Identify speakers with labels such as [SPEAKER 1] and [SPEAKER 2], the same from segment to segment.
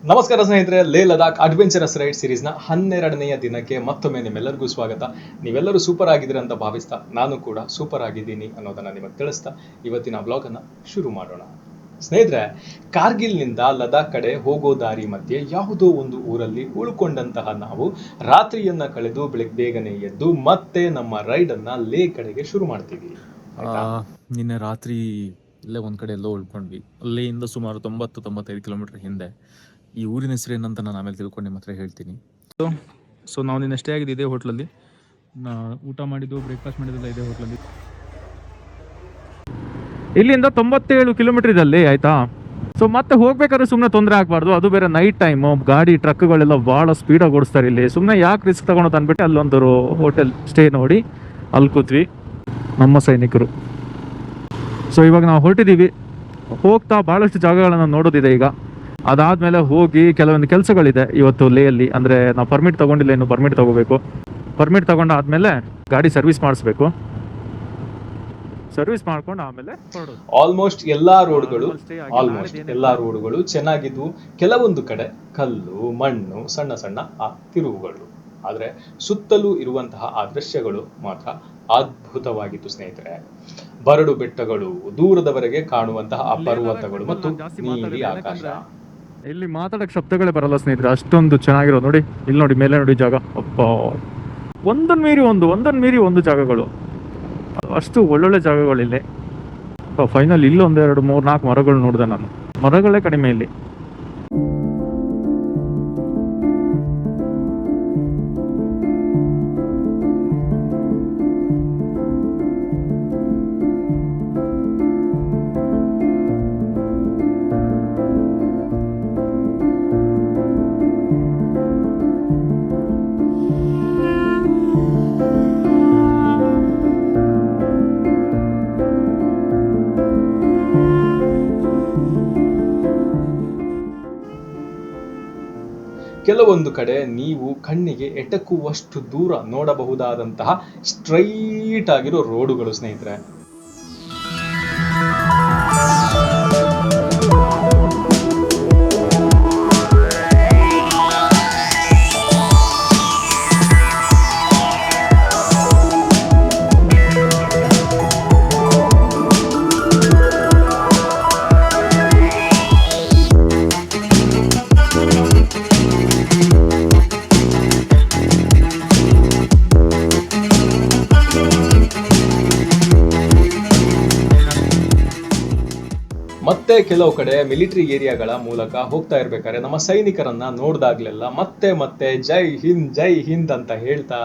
[SPEAKER 1] ನಮಸ್ಕಾರ ಸ್ನೇಹಿತರೆ, ಲೇ ಲದಾಖ್ ಅಡ್ವೆಂಚರಸ್ ರೈಡ್ ಸೀರೀಸ್ನ 12ನೇಯ ದಿನಕ್ಕೆ ಮತ್ತೊಮ್ಮೆ ನಿಮ್ಮೆಲ್ಲರಿಗೂ ಸ್ವಾಗತ. ನೀವೆಲ್ಲರೂ ಸೂಪರ್ ಆಗಿದ್ದೀರ ಅಂತ ಭಾವಿಸ್ತಾ ನಾನು ಕೂಡ ಸೂಪರ್ ಆಗಿದ್ದೀನಿ ಅನ್ನೋದನ್ನ ನಿಮಗೆ ತಿಳಿಸ್ತಾ ಇವತ್ತಿನ ಬ್ಲಾಗ್ ಅನ್ನ ಶುರು ಮಾಡೋಣ. ಸ್ನೇಹಿತರೆ, ಕಾರ್ಗಿಲ್ನಿಂದ ಲದಾಖ್ ಕಡೆ ಹೋಗೋ ದಾರಿ ಮಧ್ಯೆ ಯಾವುದೋ ಒಂದು ಊರಲ್ಲಿ ಉಳ್ಕೊಂಡಂತಹ ನಾವು ರಾತ್ರಿಯನ್ನ ಕಳೆದು ಬೆಳಗ್ಗೆ ಬೇಗನೆ ಎದ್ದು ಮತ್ತೆ ನಮ್ಮ ರೈಡ್ ಅನ್ನ ಲೇ ಕಡೆಗೆ ಶುರು ಮಾಡ್ತೀವಿ.
[SPEAKER 2] ನಿನ್ನೆ ರಾತ್ರಿ ಇಲ್ಲೇ ಒಂದು ಕಡೆ ಎಲ್ಲೋ ಉಳ್ಕೊಂಡ್ವಿ. ಅಲ್ಲಿಂದ ಸುಮಾರು 90-95 ಕಿಲೋಮೀಟರ್ ಹಿಂದೆ. ಈ ಊರಿನ ಹೆಸರು ಏನಂತ ನಾನು ಆಮೇಲೆ ತಿಳ್ಕೊಂಡು ನಿಮ್ಮ ಹತ್ರ ಹೇಳ್ತೀನಿ. ಸೊ ನಾವು ನಿನ್ನೆ ಸ್ಟೇ ಆಗಿದ್ದು ಇದೇ ಹೋಟ್ಲಲ್ಲಿ, ಊಟ ಮಾಡಿದ್ದು ಬ್ರೇಕ್ಫಾಸ್ಟ್ ಮಾಡಿದ್ದೆಲ್ಲ ಇದೇ ಹೋಟ್ಲಲ್ಲಿ. ಇಲ್ಲಿಂದ 97 ಕಿಲೋಮೀಟರ್ ಇದೆ ಅಲ್ಲಿ, ಆಯ್ತಾ. ಸೊ ಮತ್ತೆ ಹೋಗ್ಬೇಕಾದ್ರೆ ಸುಮ್ಮನೆ ತೊಂದರೆ ಆಗಬಾರ್ದು, ಅದು ಬೇರೆ ನೈಟ್ ಟೈಮು, ಗಾಡಿ ಟ್ರಕ್ಗಳೆಲ್ಲ ಭಾಳ ಸ್ಪೀಡಾಗಿ ಓಡಿಸ್ತಾರೆ ಇಲ್ಲಿ. ಸುಮ್ಮನೆ ಯಾಕೆ ರಿಸ್ಕ್ ತಗೊಳೋದು ಅಂದ್ಬಿಟ್ಟು ಅಲ್ಲೊಂದು ಹೋಟೆಲ್ ಸ್ಟೇ ನೋಡಿ ಅಲ್ಲಿ ಕೂತ್ವಿ ನಮ್ಮ ಸೈನಿಕರು. ಸೊ ಇವಾಗ ನಾವು ಹೊರಟಿದ್ದೀವಿ. ಹೋಗ್ತಾ ಭಾಳಷ್ಟು ಜಾಗಗಳನ್ನು ನೋಡೋದಿದೆ ಈಗ. ಅದಾದಮೇಲೆ ಹೋಗಿ ಕೆಲವೊಂದು ಕೆಲಸಗಳಿದೆ ಇವತ್ತು ಲೇಯಲ್ಲಿ. ಅಂದರೆ ನಾವು ಪರ್ಮಿಟ್ ತೊಗೊಂಡಿಲ್ಲ, ಇನ್ನು ಪರ್ಮಿಟ್ ತೊಗೋಬೇಕು. ಪರ್ಮಿಟ್ ತೊಗೊಂಡಾದ್ಮೇಲೆ ಗಾಡಿ ಸರ್ವಿಸ್ ಮಾಡಿಸ್ಬೇಕು. ಸರ್ವಿಸ್ ಮಾಡ್ಕೊಂಡು ಆಮೇಲೆ
[SPEAKER 1] ಆಲ್ಮೋಸ್ಟ್ ಎಲ್ಲಾ ರೋಡ್ಗಳು ಚೆನ್ನಾಗಿದ್ವು. ಕೆಲವೊಂದು ಕಡೆ ಕಲ್ಲು ಮಣ್ಣು ಸಣ್ಣ ಸಣ್ಣ ಆ ತಿರುವುಗಳು, ಆದ್ರೆ ಸುತ್ತಲೂ ಇರುವಂತಹ ಆ ದೃಶ್ಯಗಳು ಮಾತ್ರ ಅದ್ಭುತವಾಗಿತ್ತು ಸ್ನೇಹಿತರೆ. ಬರಡು ಬೆಟ್ಟಗಳು, ದೂರದವರೆಗೆ ಕಾಣುವಂತಹ ಆ ಪರ್ವತಗಳು ಮತ್ತು ನೀಲಿ ಆಕಾಶ.
[SPEAKER 2] ಇಲ್ಲಿ ಮಾತಾಡಕ್ ಶಬ್ದಗಳೇ ಬರಲ್ಲ ಸ್ನೇಹಿತರೆ, ಅಷ್ಟೊಂದು ಚೆನ್ನಾಗಿರೋದು. ನೋಡಿ ಇಲ್ಲಿ ನೋಡಿ, ಮೇಲೆ ನೋಡಿ ಜಾಗ, ಅಪ್ಪ, ಒಂದನ್ ಮೀರಿ ಒಂದು ಜಾಗಗಳು, ಅಷ್ಟು ಒಳ್ಳೊಳ್ಳೆ ಜಾಗಗಳಿಲ್ಲಿ. ಫೈನಲ್ ಇಲ್ಲಿ 1, 2, 3, 4 ಮರಗಳು ನೋಡಿದೆ ನಾನು. ಮರಗಳೇ ಕಡಿಮೆ ಇಲ್ಲಿ.
[SPEAKER 1] ಕೆಲವೊಂದು ಕಡೆ ನೀವು ಕಣ್ಣಿಗೆ ಎಟಕುವಷ್ಟು ದೂರ ನೋಡಬಹುದಾದಂತಹ ಸ್ಟ್ರೈಟ್ ಆಗಿರೋ ರೋಡುಗಳು ಸ್ನೇಹಿತರೆ. ಮತ್ತೆ ಕೆಲವು ಕಡೆ ಮಿಲಿಟರಿ ಏರಿಯಾಗಳ ಮೂಲಕ ಹೋಗ್ತಾ ಇರ್ಬೇಕಾದ್ರೆ ನಮ್ಮ ಸೈನಿಕರನ್ನ ನೋಡಿದಾಗ್ಲೆಲ್ಲ ಮತ್ತೆ ಜೈ ಹಿಂದ್ ಅಂತ ಹೇಳ್ತಾ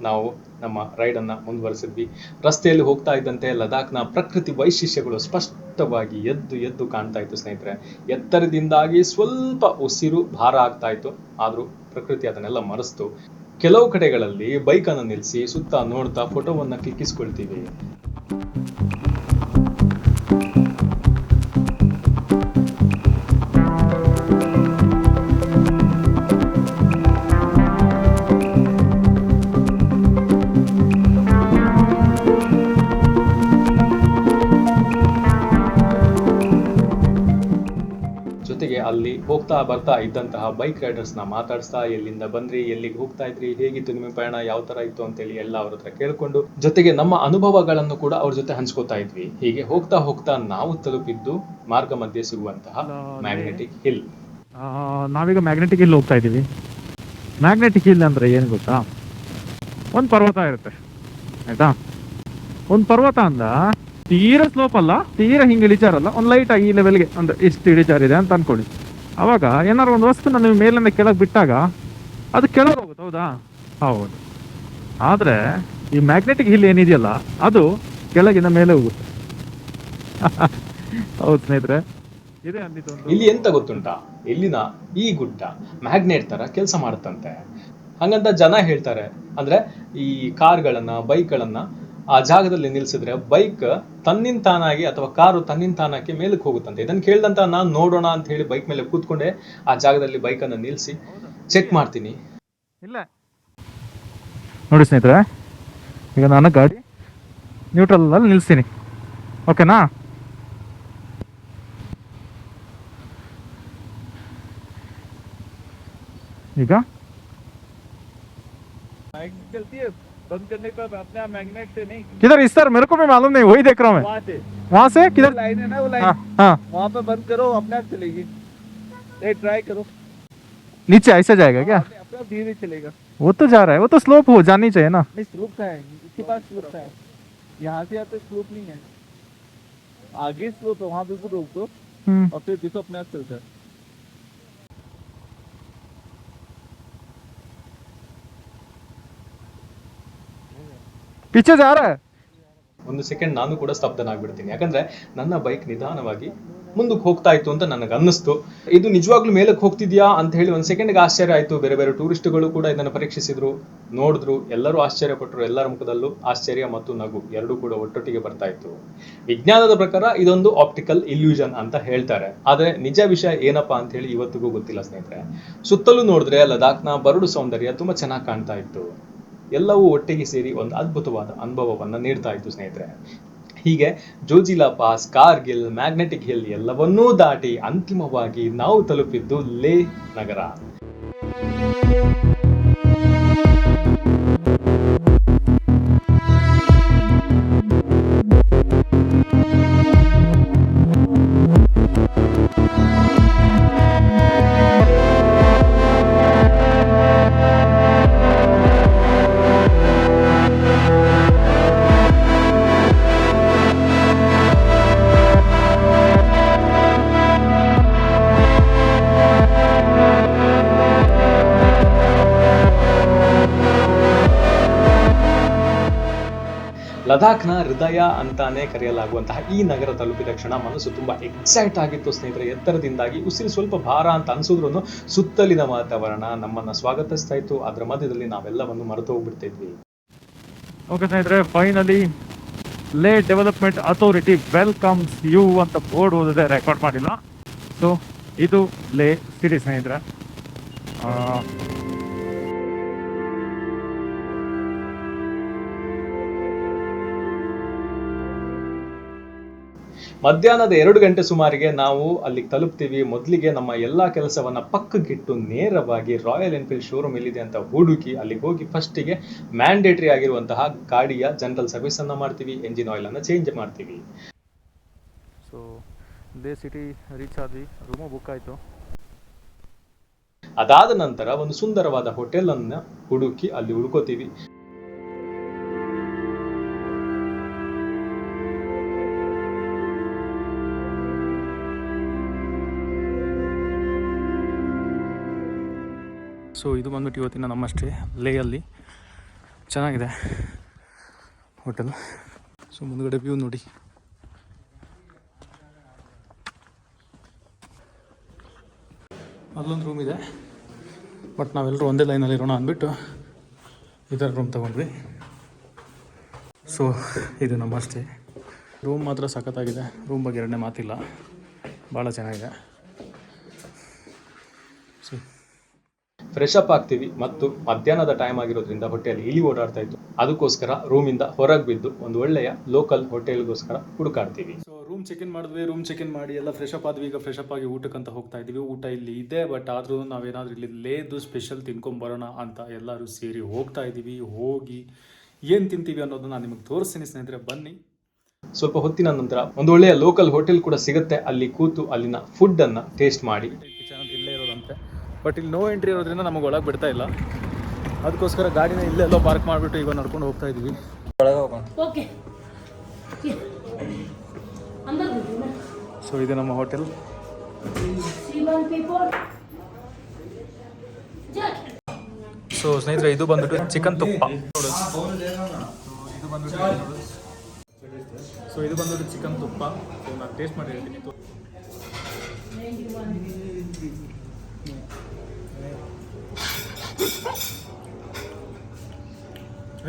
[SPEAKER 1] ನಾವು ನಮ್ಮ ರೈಡ್ ಅನ್ನ ಮುಂದುವರಿಸಿದ್ವಿ. ರಸ್ತೆಯಲ್ಲಿ ಹೋಗ್ತಾ ಇದ್ದಂತೆ ಲದಾಖ್ನ ಪ್ರಕೃತಿ ವೈಶಿಷ್ಟ್ಯಗಳು ಸ್ಪಷ್ಟವಾಗಿ ಎದ್ದು ಕಾಣ್ತಾ ಇತ್ತು ಸ್ನೇಹಿತರೆ. ಎತ್ತರದಿಂದಾಗಿ ಸ್ವಲ್ಪ ಉಸಿರು ಭಾರ ಆಗ್ತಾ ಇತ್ತು, ಆದ್ರೂ ಪ್ರಕೃತಿ ಅದನ್ನೆಲ್ಲ ಮರೆಸ್ತು. ಕೆಲವು ಕಡೆಗಳಲ್ಲಿ ಬೈಕ್ ಅನ್ನು ನಿಲ್ಲಿಸಿ ಸುತ್ತ ನೋಡ್ತಾ ಫೋಟೋವನ್ನ ಕ್ಲಿಕ್ಕಿಸ್ಕೊಳ್ತೀವಿ. ಜೊತೆಗೆ ಅಲ್ಲಿ ಹೋಗ್ತಾ ಬರ್ತಾ ಇದ್ದಂತಹ ಬೈಕ್ ರೈಡರ್ಸ್ ನ ಮಾತಾಡಿಸ್ತಾ, ಎಲ್ಲಿಂದ ಬಂದ್ರಿ, ಎಲ್ಲಿಗೆ ಹೋಗ್ತಾ ಇದ್ರಿ, ಹೇಗಿತ್ತು ನಿಮ್ಮ ಪಯಣ, ಯಾವ ತರ ಇತ್ತು ಅಂತೇಳಿ ಎಲ್ಲ ಅವ್ರ ಹತ್ರ ಕೇಳ್ಕೊಂಡು, ಜೊತೆಗೆ ನಮ್ಮ ಅನುಭವಗಳನ್ನು ಕೂಡ ಅವ್ರ ಜೊತೆ ಹಂಚ್ಕೋತಾ ಇದ್ವಿ. ಹೀಗೆ ಹೋಗ್ತಾ ನಾವು ತಲುಪಿದ್ದು ಮಾರ್ಗ ಮಧ್ಯೆ ಸಿಗುವಂತಹ ಮ್ಯಾಗ್ನೆಟಿಕ್ ಹಿಲ್.
[SPEAKER 2] ನಾವೀಗ ಮ್ಯಾಗ್ನೆಟಿಕ್ ಹಿಲ್ ಹೋಗ್ತಾ ಇದೀವಿ. ಮ್ಯಾಗ್ನೆಟಿಕ್ ಹಿಲ್ ಅಂದ್ರೆ ಏನು ಗೊತ್ತಾ, ಒಂದು ಪರ್ವತ ಇರುತ್ತೆ, ಆಯ್ತಾ. ಒಂದು ಪರ್ವತ ಅಂದ ತೀರಾ ಸ್ಲೋಪ್ ಅಲ್ಲ, ತೀರಾ ಹಿಂಗೆ ಇಳಿಚಾರಲ್ಲ, ಒಂದು ಲೈಟ್ ಆಗಿ ಈ ಲೆವೆಲ್ಗೆ ಅಂದ್ರೆ ಇಷ್ಟು ಇಳಿಚಾರಿದೆ ಅಂತ ಅನ್ಕೊಳ್ಳಿ. ಅವಾಗ ಏನಾರು ಒಂದು ವಸ್ತುನ ನೀವು ಮೇಲಿಂದ ಕೆಳಗೆ ಬಿಟ್ಟಾಗ ಅದು ಕೆಳಗೆ ಹೋಗುತ್ತೆ, ಹೌದಾ? ಹೌದು. ಆದ್ರೆ ಈ ಮ್ಯಾಗ್ನೆಟಿಕ್ ಹಿಲ್ ಏನಿದೆಯಲ್ಲ ಅದು ಕೆಳಗಿನ ಮೇಲೆ ಹೋಗುತ್ತೆ. ಹೌದು ಸ್ನೇಹಿತರೆ, ಇದೆ
[SPEAKER 1] ಇಲ್ಲಿ ಎಂತ ಗೊತ್ತುಂಟಾ, ಇಲ್ಲಿನ ಈ ಗುಡ್ಡ ಮ್ಯಾಗ್ನೆಟ್ ತರ ಕೆಲಸ ಮಾಡುತ್ತಂತೆ. ಹಂಗಂತ ಜನ ಹೇಳ್ತಾರೆ. ಅಂದ್ರೆ ಈ ಕಾರ್ಗಳನ್ನ ಬೈಕ್ಗಳನ್ನ ಆ ಜಾಗದಲ್ಲಿ ನಿಲ್ಸಿದ್ರೆ ಬೈಕ್ ತನ್ನಿಂತಾನಾಗಿ ಅಥವಾ ಕಾರು ತನ್ನಿಂತಾನಕ್ಕೆ ಮೇಲಕ್ಕೆ ಹೋಗುತ್ತಂತೆ. ಇದನ್ನು ಕೇಳಿದಂತ ನಾನು ನೋಡೋಣ ಅಂತ ಹೇಳಿ ಬೈಕ್ ಮೇಲೆ ಕೂತ್ಕೊಂಡೆ ಆ ಜಾಗದಲ್ಲಿ ಬೈಕ್ ಅನ್ನು ನಿಲ್ಸಿ ಚೆಕ್ ಮಾಡ್ತೀನಿ.
[SPEAKER 2] ಇಲ್ಲ ನೋಡಿ ಸ್ನೇಹಿತರೆ, ಈಗ ನಾನು ಗಾಡಿ ನ್ಯೂಟ್ರಲ್ ಅಲ್ಲಿ ನಿಲ್ಸ್ತೀನಿ, ಓಕೆನಾ? ಈಗ
[SPEAKER 3] चलती है बंद करने का अपने आप मैग्नेट से नहीं
[SPEAKER 2] किधर इस तरह मेरे को भी मालूम नहीं, वही देख रहा हूँ मैं। वहाँ से किधर?
[SPEAKER 3] लाइन है ना वो लाइन,
[SPEAKER 2] हाँ हाँ,
[SPEAKER 3] वहाँ पे बंद करो अपने आप चलेगी। ट्राई करो।
[SPEAKER 2] नीचे ऐसे जाएगा क्या?
[SPEAKER 3] अपने आप धीरे चलेगा।
[SPEAKER 2] वो तो जा रहा है, वो तो स्लोप हो जानी चाहिए ना।
[SPEAKER 3] नहीं स्लोप का है, इसके पास स्लोप का है। यहाँ से आते स्लोप नहीं है, आगे स्लोप है, वहाँ बिल्कुल रोक दो और फिर देखो अपने आप चलता है।
[SPEAKER 2] पीछे जा रहा है।
[SPEAKER 1] ಒಂದು ಸೆಕೆಂಡ್ ನಾನು ಕೂಡ ಸ್ತಬ್ಧನಾಗ್ಬಿಡ್ತೀನಿ, ಯಾಕಂದ್ರೆ ನನ್ನ ಬೈಕ್ ನಿಧಾನವಾಗಿ ಮುಂದಕ್ಕೆ ಹೋಗ್ತಾ ಇತ್ತು ಅಂತ ನನಗೆ ಅನ್ನಿಸ್ತು. ಇದು ನಿಜವಾಗ್ಲೂ ಮೇಲಕ್ಕೆ ಹೋಗ್ತಿದ್ಯಾ ಅಂತ ಹೇಳಿ ಒಂದು ಸೆಕೆಂಡ್ಗೆ ಆಶ್ಚರ್ಯ ಆಯ್ತು. ಬೇರೆ ಬೇರೆ ಟೂರಿಸ್ಟ್ಗಳು ಕೂಡ ಇದನ್ನು ಪರೀಕ್ಷಿಸಿದ್ರು, ನೋಡಿದ್ರು, ಎಲ್ಲರೂ ಆಶ್ಚರ್ಯಪಟ್ಟರು. ಎಲ್ಲರ ಮುಖದಲ್ಲೂ ಆಶ್ಚರ್ಯ ಮತ್ತು ನಗು ಎರಡೂ ಕೂಡ ಒಟ್ಟೊಟ್ಟಿಗೆ ಬರ್ತಾ ಇತ್ತು. ವಿಜ್ಞಾನದ ಪ್ರಕಾರ ಇದೊಂದು ಆಪ್ಟಿಕಲ್ ಇಲ್ಯೂಷನ್ ಅಂತ ಹೇಳ್ತಾರೆ, ಆದ್ರೆ ನಿಜ ವಿಷಯ ಏನಪ್ಪಾ ಅಂತ ಹೇಳಿ ಇವತ್ತಿಗೂ ಗೊತ್ತಿಲ್ಲ ಸ್ನೇಹಿತರೆ. ಸುತ್ತಲೂ ನೋಡಿದ್ರೆ ಲದಾಖ್ನ ಬರಡು ಸೌಂದರ್ಯ ತುಂಬಾ ಚೆನ್ನಾಗಿ ಕಾಣ್ತಾ ಇತ್ತು. ಎಲ್ಲವೂ ಒಟ್ಟಿಗೆ ಸೇರಿ ಒಂದು ಅದ್ಭುತವಾದ ಅನುಭವವನ್ನು ನೀಡ್ತಾ ಇತ್ತು ಸ್ನೇಹಿತರೆ. ಹೀಗೆ Zojila pass, Kargil, magnetic hill ಎಲ್ಲವನ್ನೂ ದಾಟಿ ಅಂತಿಮವಾಗಿ ನಾವು ತಲುಪಿದ್ದು ಲೇ ನಗರ. ಲದಾಖ್ನ ಹೃದಯ ಅಂತಾನೆ ಕರೆಯಲಾಗುವಂತಹ ಈ ನಗರ ತಲುಪಿದ ಕ್ಷಣ ಮನಸ್ಸು ತುಂಬಾ ಎಕ್ಸೈಟ್ ಆಗಿತ್ತು ಸ್ನೇಹಿತರೆ. ಎತ್ತರದಿಂದಾಗಿ ಉಸಿರು ಸ್ವಲ್ಪ ಭಾರ ಅಂತ ಅನ್ಸಿದ್ರು ಸುತ್ತಲಿನ ವಾತಾವರಣ ನಮ್ಮನ್ನ ಸ್ವಾಗತಿಸ್ತಾ ಇತ್ತು. ಅದರ ಮಧ್ಯದಲ್ಲಿ ನಾವೆಲ್ಲವನ್ನು ಮರೆತು ಹೋಗ್ಬಿಡ್ತಿದ್ವಿ.
[SPEAKER 2] ಓಕೆ ಸ್ನೇಹಿತರೆ, ಫೈನಲಿ ಲೇ ಡೆವಲಪ್ಮೆಂಟ್ ಅಥಾರಿಟಿ ವೆಲ್ಕಮ್ಸ್ ಯು ಅಂತ ಬೋರ್ಡ್ ಓದಿದೆ, ರೆಕಾರ್ಡ್ ಮಾಡಿಲ್ಲ. ಸೊ ಇದು ಲೇ ಸಿಟಿ ಸ್ನೇಹಿತರೆ.
[SPEAKER 1] ಮಧ್ಯಾಹ್ನದ 2 ಗಂಟೆ ಸುಮಾರಿಗೆ ನಾವು ಅಲ್ಲಿಗೆ ತಲುಪ್ತೀವಿ. ಮೊದಲಿಗೆ ನಮ್ಮ ಎಲ್ಲಾ ಕೆಲಸವನ್ನ ಪಕ್ಕಕ್ಕಿಟ್ಟು ನೇರವಾಗಿ ರಾಯಲ್ ಎನ್ಫೀಲ್ಡ್ ಶೋರೂಮ್ ಎಲ್ಲಿದೆ ಅಂತ ಹುಡುಕಿ ಅಲ್ಲಿಗೆ ಹೋಗಿ ಫಸ್ಟಿಗೆ ಮ್ಯಾಂಡೇಟರಿ ಆಗಿರುವಂತಹ ಗಾಡಿಯ ಜನರಲ್ ಸರ್ವಿಸ್ ಅನ್ನ ಮಾಡ್ತೀವಿ, ಎಂಜಿನ್ ಆಯಿಲ್ ಅನ್ನ ಚೇಂಜ್ ಮಾಡ್ತೀವಿ.
[SPEAKER 2] ಸೊ ಲೇ ಸಿಟಿ ರೀಚ್ ಆದ್ವಿ, ರೂಮು ಬುಕ್ ಆಯಿತು.
[SPEAKER 1] ಅದಾದ ನಂತರ ಒಂದು ಸುಂದರವಾದ ಹೋಟೆಲ್ ಅನ್ನ ಹುಡುಕಿ ಅಲ್ಲಿ ಉಳ್ಕೋತೀವಿ.
[SPEAKER 2] ಸೊ ಇದು ಬಂದ್ಬಿಟ್ಟು ಇವತ್ತಿನ ನಮ್ಮ ಸ್ಟೇ ಲೇಯಲ್ಲಿ. ಚೆನ್ನಾಗಿದೆ ಹೋಟೆಲ್. ಸೊ ಮುಂದ್ಗಡೆ ವ್ಯೂ ನೋಡಿ. ಅಲ್ಲೊಂದು ರೂಮ್ ಇದೆ, ಬಟ್ ನಾವೆಲ್ಲರೂ ಒಂದೇ ಲೈನಲ್ಲಿ ಇರೋಣ ಅಂದ್ಬಿಟ್ಟು ಇದರ ರೂಮ್ ತೊಗೊಂಡ್ವಿ. ಸೊ ಇದು ನಮ್ಮ ಸ್ಟೇ. ರೂಮ್ ಮಾತ್ರ ಸಖತ್ತಾಗಿದೆ, ರೂಮ್ ಬಗ್ಗೆ ಎರಡನೇ ಮಾತಿಲ್ಲ, ಭಾಳ ಚೆನ್ನಾಗಿದೆ. ಸೊ
[SPEAKER 1] ಫ್ರೆಶ್ ಅಪ್ ಆಗ್ತೀವಿ ಮತ್ತು ಮಧ್ಯಾಹ್ನದ ಟೈಮ್ ಆಗಿರೋದ್ರಿಂದ ಹೊಟ್ಟೆಯಲ್ಲಿ ಇಲಿ ಓಡಾಡ್ತಾ ಇತ್ತು. ಅದಕ್ಕೋಸ್ಕರ ರೂಮಿಂದ ಹೊರಗೆ ಬಿದ್ದು ಒಂದು ಒಳ್ಳೆಯ ಲೋಕಲ್ ಹೋಟೆಲ್ಗೋಸ್ಕರ ಹುಡುಕಾಡ್ತೀವಿ. ಸೊ ರೂಮ್ ಚೆಕ್ ಇನ್ ಮಾಡಿದ್ವಿ, ರೂಮ್ ಚೆಕ್ ಇನ್ ಮಾಡಿ ಎಲ್ಲ ಫ್ರೆಶ್ ಅಪ್ ಆದ್ವಿ. ಈಗ ಫ್ರೆಶ್ ಅಪ್ ಆಗಿ ಊಟಕ್ಕಂತ ಹೋಗ್ತಾ ಇದ್ದೀವಿ. ಊಟ ಇಲ್ಲಿ ಇದೆ, ಬಟ್ ಆದ್ರೂ ನಾವೇನಾದ್ರೂ ಇಲ್ಲಿ ಲೇದು ಸ್ಪೆಷಲ್ ತಿನ್ಕೊಂಬರೋಣ ಅಂತ ಎಲ್ಲರೂ ಸೇರಿ ಹೋಗ್ತಾ ಇದ್ದೀವಿ. ಹೋಗಿ ಏನು ತಿಂತೀವಿ ಅನ್ನೋದನ್ನ ನಾನು ನಿಮಗೆ ತೋರಿಸ್ತೀನಿ ಸ್ನೇಹಿತರೆ, ಬನ್ನಿ. ಸ್ವಲ್ಪ ಹೊತ್ತಿನ ನಂತರ ಒಂದು ಒಳ್ಳೆಯ ಲೋಕಲ್ ಹೋಟೆಲ್ ಕೂಡ ಸಿಗುತ್ತೆ. ಅಲ್ಲಿ ಕೂತು ಅಲ್ಲಿನ ಫುಡ್ ಅನ್ನ ಟೇಸ್ಟ್ ಮಾಡಿ.
[SPEAKER 2] ಕಿಚನ್ ಇಲ್ಲೇ ಇರೋದಂತೆ, ಬಟ್ ಇಲ್ಲಿ ನೋ ಎಂಟ್ರಿ ಇರೋದ್ರಿಂದ ನಮಗೆ ಒಳಗೆ ಬಿಡ್ತಾ ಇಲ್ಲ. ಅದಕ್ಕೋಸ್ಕರ ಗಾಡಿನ ಇಲ್ಲೆಲ್ಲೋ ಪಾರ್ಕ್ ಮಾಡಿಬಿಟ್ಟು ಈಗ ನಡ್ಕೊಂಡು ಹೋಗ್ತಾ ಇದ್ದೀವಿ. ಸೊ ಇದು ನಮ್ಮ ಹೋಟೆಲ್. ಸೊ ಸ್ನೇಹಿತರೆ, ಇದು ಬಂದ್ಬಿಟ್ಟು ಚಿಕನ್ ತುಪ್ಪ. ಸೊ ಇದು ಬಂದ್ಬಿಟ್ಟು ಚಿಕನ್ ತುಪ್ಪ. ಸೊ ನಾನು ಟೇಸ್ಟ್ ಮಾಡಿ ಹೇಳ್ತೀನಿ.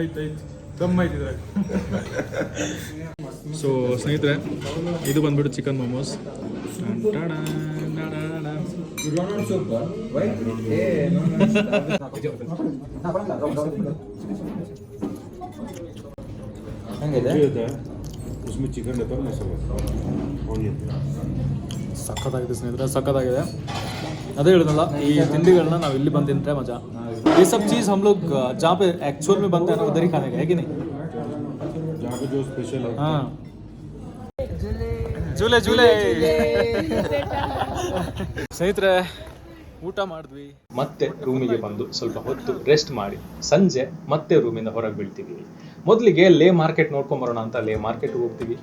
[SPEAKER 2] ಆಯ್ತು ದಮ್ ಆಯ್ತಿದ್ರೆ. ಸೊ ಸ್ನೇಹಿತರೆ, ಇದು ಬಂದ್ಬಿಟ್ಟು ಚಿಕನ್ ಮೊಮೋಸ್. ಸಖತ್ತಾಗಿದೆ ಸ್ನೇಹಿತರೆ, ಸಖತ್ತಾಗಿದೆ.
[SPEAKER 1] अदे ಹೇಳಿದ್ನಲ್ಲ ಈ ತಿಂಡಿಗಳನ್ನ ನಾವು ಇಲ್ಲಿ ಬಂದು ತಿಂದ್ರೆ ಮಜಾ ये सब चीज हम लोग जहाँ पे एक्चुअल में बनता है ना उधर ही खाने का है कि नहीं
[SPEAKER 4] जहाँ पे जो स्पेशल है
[SPEAKER 1] हाँ झूले झूले ಸ್ನೇಹಿತರೆ ಊಟ ಮಾಡಿದ್ವಿ ಮತ್ತೆ ರೂಮಿಗೆ ಬಂದು ಸ್ವಲ್ಪ ಹೊತ್ತು ರೆಸ್ಟ್ ಮಾಡಿ ಸಂಜೆ ಮತ್ತೆ ರೂಮಿಂದ ಹೊರಗೆ ಬೀಳ್ತೀವಿ ಮೊದಲಿಗೆ ಲೇ ಮಾರ್ಕೆಟ್ ನೋಡ್ಕೊಂಡ್ ಬರೋಣ ಅಂತ ಲೇ ಮಾರ್ಕೆಟ್ ಹೋಗ್ತೀವಿ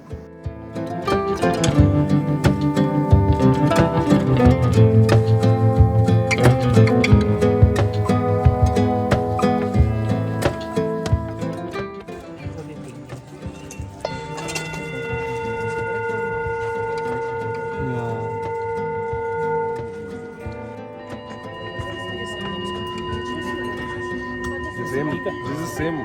[SPEAKER 4] सेम दिस इज सेम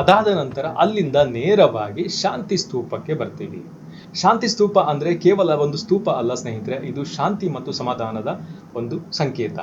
[SPEAKER 1] ಅದಾದ ನಂತರ ಅಲ್ಲಿಂದ ನೇರವಾಗಿ ಶಾಂತಿ ಸ್ತೂಪಕ್ಕೆ ಬರ್ತೀವಿ ಶಾಂತಿ ಸ್ತೂಪ ಅಂದ್ರೆ ಕೇವಲ ಒಂದು ಸ್ತೂಪ ಅಲ್ಲ ಸ್ನೇಹಿತರೆ ಇದು ಶಾಂತಿ ಮತ್ತು ಸಮಾಧಾನದ ಒಂದು ಸಂಕೇತ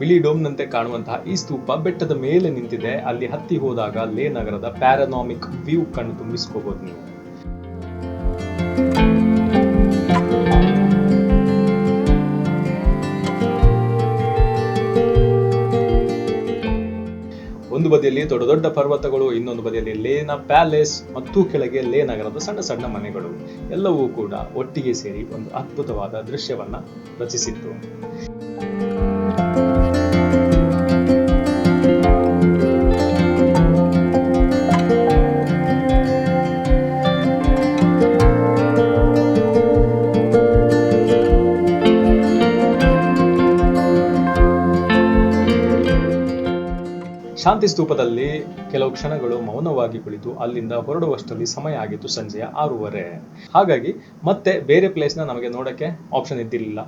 [SPEAKER 1] ಬಿಳಿ ಡೋಮ್ನಂತೆ ಕಾಣುವಂತಹ ಈ ಸ್ತೂಪ ಬೆಟ್ಟದ ಮೇಲೆ ನಿಂತಿದೆ ಅಲ್ಲಿ ಹತ್ತಿ ಹೋದಾಗ ಲೇ ನಗರದ ಪ್ಯಾರಾನಾಮಿಕ್ ವ್ಯೂ ಕಣ್ಣು ತುಂಬಿಸ್ಕೋಬಹುದು ನೀವು ಒಂದು ಬದಿಯಲ್ಲಿ ದೊಡ್ಡ ದೊಡ್ಡ ಪರ್ವತಗಳು ಇನ್ನೊಂದು ಬದಿಯಲ್ಲಿ ಲೇನ ಪ್ಯಾಲೇಸ್ ಮತ್ತು ಕೆಳಗೆ ಲೇ ನಗರದ ಸಣ್ಣ ಸಣ್ಣ ಮನೆಗಳು ಎಲ್ಲವೂ ಕೂಡ ಒಟ್ಟಿಗೆ ಸೇರಿ ಒಂದು ಅದ್ಭುತವಾದ ದೃಶ್ಯವನ್ನ ರಚಿಸಿತ್ತು ಶಾಂತಿ ಸ್ತೂಪದಲ್ಲಿ ಕೆಲವು ಕ್ಷಣಗಳು ಮೌನವಾಗಿ ಕುಳಿತು ಅಲ್ಲಿಂದ ಹೊರಡುವಷ್ಟರಲ್ಲಿ ಸಮಯ ಆಗಿತ್ತು ಸಂಜೆಯ 6:30 ಹಾಗಾಗಿ ಮತ್ತೆ ಬೇರೆ ಪ್ಲೇಸ್ನ ನಮಗೆ ನೋಡಕ್ಕೆ ಆಪ್ಷನ್ ಇದ್ದಿರಲಿಲ್ಲ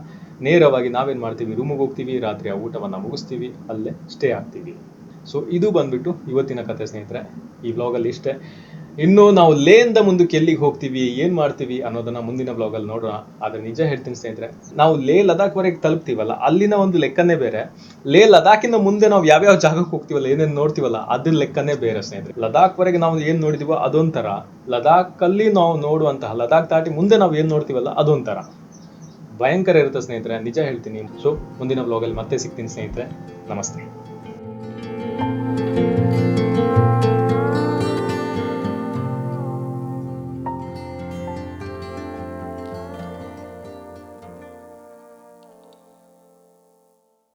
[SPEAKER 1] ನೇರವಾಗಿ ನಾವೇನ್ ಮಾಡ್ತೀವಿ ರೂಮಿಗೆ ಹೋಗ್ತೀವಿ ರಾತ್ರಿಯ ಊಟವನ್ನ ಮುಗಿಸ್ತೀವಿ ಅಲ್ಲೇ ಸ್ಟೇ ಆಗ್ತೀವಿ ಸೊ ಇದು ಬಂದ್ಬಿಟ್ಟು ಇವತ್ತಿನ ಕಥೆ ಸ್ನೇಹಿತರೆ ಈ ವ್ಲಾಗಲ್ಲಿ ಇಷ್ಟೇ ಇನ್ನು ನಾವು ಲೇಯಿಂದ ಮುಂದಕ್ಕೆ ಎಲ್ಲಿಗೆ ಹೋಗ್ತೀವಿ ಏನ್ ಮಾಡ್ತೀವಿ ಅನ್ನೋದನ್ನ ಮುಂದಿನ ವ್ಲಾಗಲ್ಲಿ ನೋಡೋಣ ಆದ್ರೆ ನಿಜ ಹೇಳ್ತೀನಿ ಸ್ನೇಹಿತರೆ ನಾವು ಲೇ ಲದಾಖ್ ವರೆಗೆ ತಲುಪ್ತೀವಲ್ಲ ಅಲ್ಲಿನ ಒಂದು ಲೆಕ್ಕನೇ ಬೇರೆ ಲೇ ಲದಾಖಿನ ಮುಂದೆ ನಾವು ಯಾವ್ಯಾವ ಜಾಗಕ್ಕೆ ಹೋಗ್ತೀವಲ್ಲ ಏನೇನು ನೋಡ್ತೀವಲ್ಲ ಅದ್ರ ಲೆಕ್ಕನೇ ಬೇರೆ ಸ್ನೇಹಿತರೆ ಲದಾಖ್ ವರೆಗೆ ನಾವು ಏನ್ ನೋಡಿದೀವೋ ಅದೊಂಥರ ಲದಾಖ್ ಅಲ್ಲಿ ನಾವು ನೋಡುವಂತಹ ಲದಾಖ್ ದಾಟಿ ಮುಂದೆ ನಾವು ಏನ್ ನೋಡ್ತೀವಲ್ಲ ಅದೊಂಥರ ಭಯಂಕರ ಇರುತ್ತೆ ಸ್ನೇಹಿತರೆ ನಿಜ ಹೇಳ್ತೀನಿ ಸೊ ಮುಂದಿನ ವ್ಲಾಗಲ್ಲಿ ಮತ್ತೆ ಸಿಗ್ತೀನಿ ಸ್ನೇಹಿತರೆ ನಮಸ್ತೆ